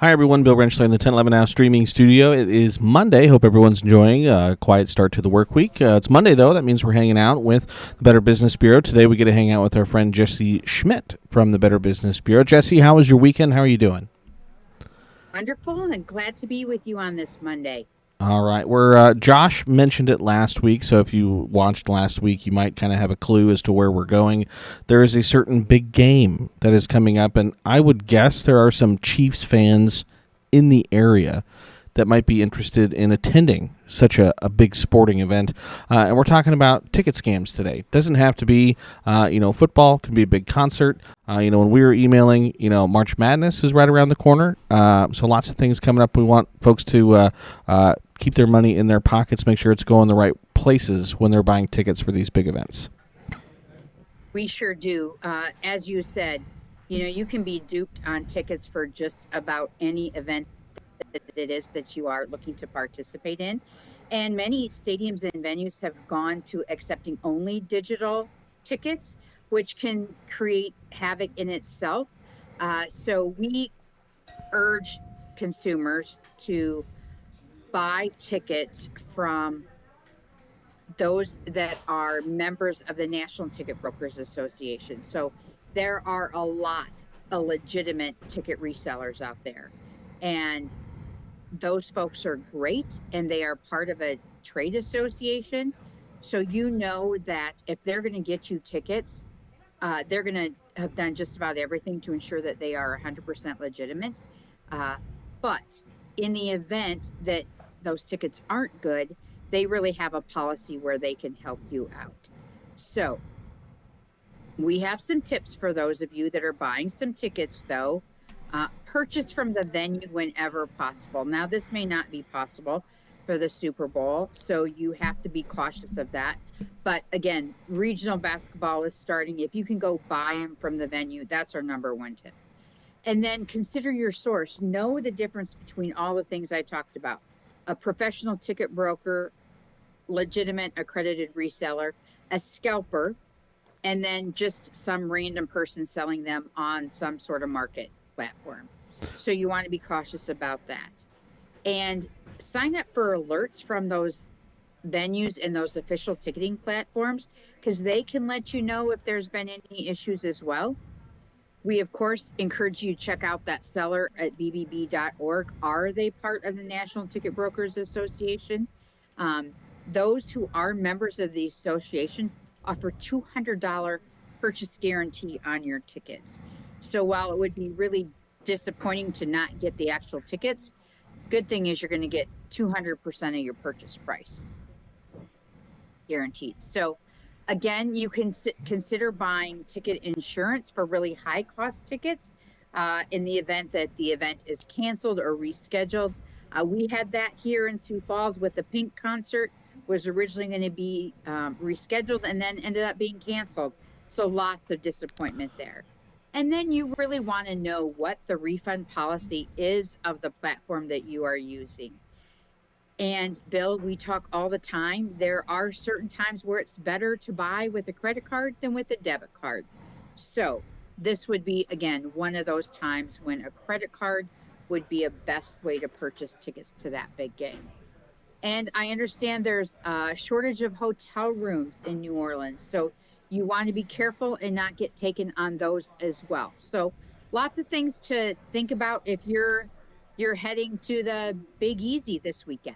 Hi, everyone. Bill Renchler in the 1011 Now streaming studio. It is Monday. Hope everyone's enjoying a quiet start to the work week. It's Monday, though. That means we're hanging out with the Better Business Bureau. Today, we get to hang out with our friend Jessie Schmidt from the Better Business Bureau. Jessie, how was your weekend? How are you doing? Wonderful, and glad to be with you on this Monday. All right. We're Josh mentioned it last week, so if you watched last week, you might kind of have a clue as to where we're going. There is a certain big game that is coming up, and I would guess there are some Chiefs fans in the area that might be interested in attending such a big sporting event. And we're talking about ticket scams today. Doesn't have to be, football. Can be a big concert. When we were emailing, March Madness is right around the corner. So lots of things coming up. We want folks to keep their money in their pockets, make sure it's going the right places when they're buying tickets for these big events. We sure do. As you said, you can be duped on tickets for just about any event that it is that you are looking to participate in. And many stadiums and venues have gone to accepting only digital tickets, which can create havoc in itself. So we urge consumers to buy tickets from those that are members of the National Ticket Brokers Association. So there are a lot of legitimate ticket resellers out there. And those folks are great, and they are part of a trade association. So you know that if they're going to get you tickets, they're going to have done just about everything to ensure that they are 100% legitimate. But in the event that those tickets aren't good, they really have a policy where they can help you out. So we have some tips for those of you that are buying some tickets, though. Purchase from the venue whenever possible. Now, this may not be possible for the Super Bowl, so you have to be cautious of that. But again, regional basketball is starting. If you can go buy them from the venue, that's our number one tip. And then consider your source. Know the difference between all the things I talked about. A professional ticket broker, legitimate accredited reseller, a scalper, and then just some random person selling them on some sort of market platform. So you want to be cautious about that. And sign up for alerts from those venues and those official ticketing platforms, because they can let you know if there's been any issues as well. We, of course, encourage you to check out that seller at bbb.org. Are they part of the National Ticket Brokers Association? Those who are members of the association offer $200 purchase guarantee on your tickets. So while it would be really disappointing to not get the actual tickets, good thing is you're going to get 200% of your purchase price guaranteed. So again, you can consider buying ticket insurance for really high cost tickets in the event that the event is canceled or rescheduled. We had that here in Sioux Falls with the Pink concert. Was originally going to be rescheduled and then ended up being canceled. So lots of disappointment there. And then you really want to know what the refund policy is of the platform that you are using. And Bill, we talk all the time. There are certain times where it's better to buy with a credit card than with a debit card. So this would be, again, one of those times when a credit card would be a best way to purchase tickets to that big game. And I understand there's a shortage of hotel rooms in New Orleans. So you want to be careful and not get taken on those as well. So lots of things to think about if you're heading to the Big Easy this weekend.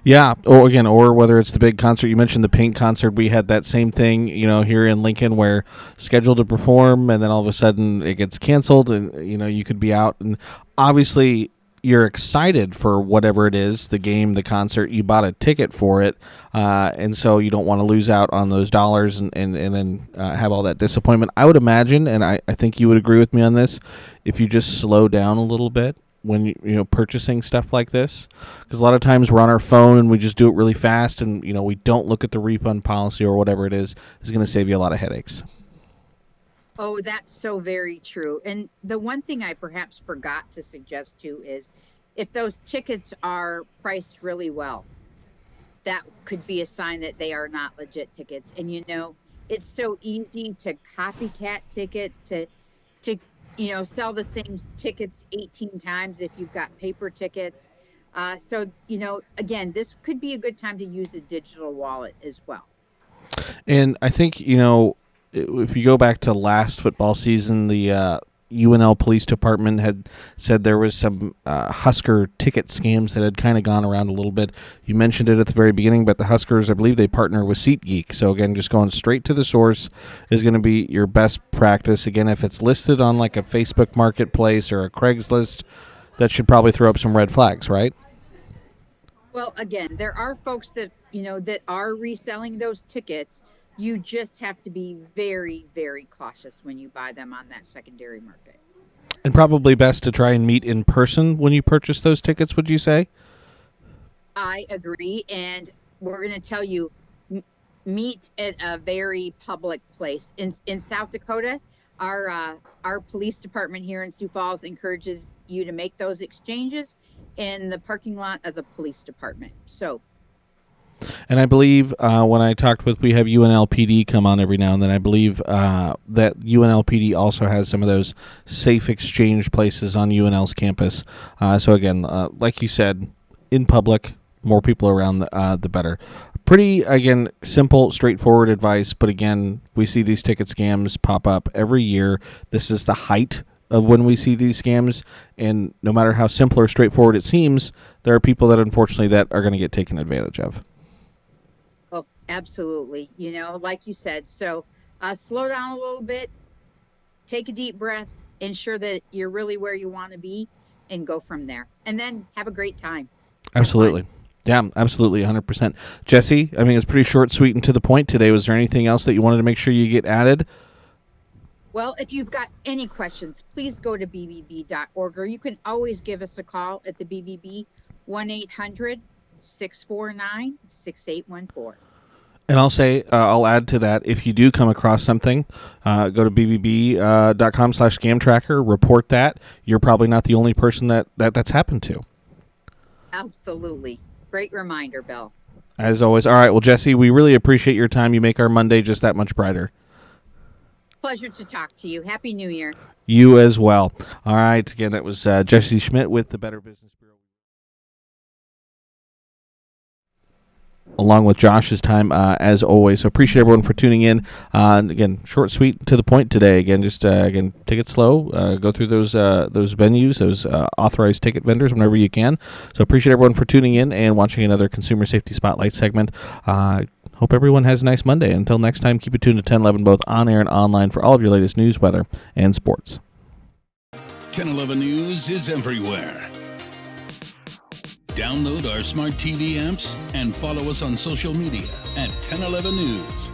Yeah, or whether it's the big concert. You mentioned the Pink concert. We had that same thing, here in Lincoln, where scheduled to perform, and then all of a sudden it gets canceled, and you could be out. And obviously, you're excited for whatever it is, the game, the concert. You bought a ticket for it, and so you don't want to lose out on those dollars and then have all that disappointment. I would imagine, and I think you would agree with me on this, if you just slow down a little bit when purchasing stuff like this, because a lot of times we're on our phone and we just do it really fast, and we don't look at the refund policy or whatever it is going to save you a lot of headaches. Oh, that's so very true. And the one thing I perhaps forgot to suggest too is if those tickets are priced really well, that could be a sign that they are not legit tickets. And it's so easy to copycat tickets to sell the same tickets 18 times if you've got paper tickets. So, again, this could be a good time to use a digital wallet as well. And I think, if you go back to last football season, the UNL Police Department had said there was some Husker ticket scams that had kind of gone around a little bit. You mentioned it at the very beginning, but the Huskers, I believe they partner with SeatGeek. So, again, just going straight to the source is going to be your best practice. Again, if it's listed on like a Facebook Marketplace or a Craigslist, that should probably throw up some red flags, right? Well, again, there are folks that, that are reselling those tickets. You just have to be very, very cautious when you buy them on that secondary market. And probably best to try and meet in person when you purchase those tickets, would you say? I agree. And we're going to tell you, meet at a very public place. In South Dakota, our police department here in Sioux Falls encourages you to make those exchanges in the parking lot of the police department. So, and I believe when I talked with, we have UNLPD come on every now and then. I believe that UNLPD also has some of those safe exchange places on UNL's campus. So again, like you said, in public, more people around, the better. Pretty, again, simple, straightforward advice. But again, we see these ticket scams pop up every year. This is the height of when we see these scams, and no matter how simple or straightforward it seems, there are people that unfortunately that are going to get taken advantage of. well, absolutely. Like you said, so slow down a little bit, take a deep breath, ensure that you're really where you want to be, and go from there. And then have a great time. Absolutely. Yeah, absolutely, 100%. Jessie, I mean, it's pretty short, sweet, and to the point today. Was there anything else that you wanted to make sure you get added? Well, if you've got any questions, please go to bbb.org, or you can always give us a call at the BBB 1-800-649-6814. And I'll add to that, if you do come across something, go to bbb.com/scam tracker, report that. You're probably not the only person that's happened to. Absolutely. Great reminder, Bill. As always. All right, well, Jessie, we really appreciate your time. You make our Monday just that much brighter. Pleasure to talk to you. Happy New Year. You as well. All right, again, that was Jessie Schmidt with the Better Business Bureau. Along with Josh's time, as always. So appreciate everyone for tuning in. Again, short, sweet, to the point today. Again, just again, take it slow. Go through those venues, those authorized ticket vendors whenever you can. So appreciate everyone for tuning in and watching another Consumer Safety Spotlight segment. Hope everyone has a nice Monday. Until next time, keep it tuned to 1011, both on air and online, for all of your latest news, weather, and sports. 1011 News is everywhere. Download our smart TV apps and follow us on social media at 1011 News.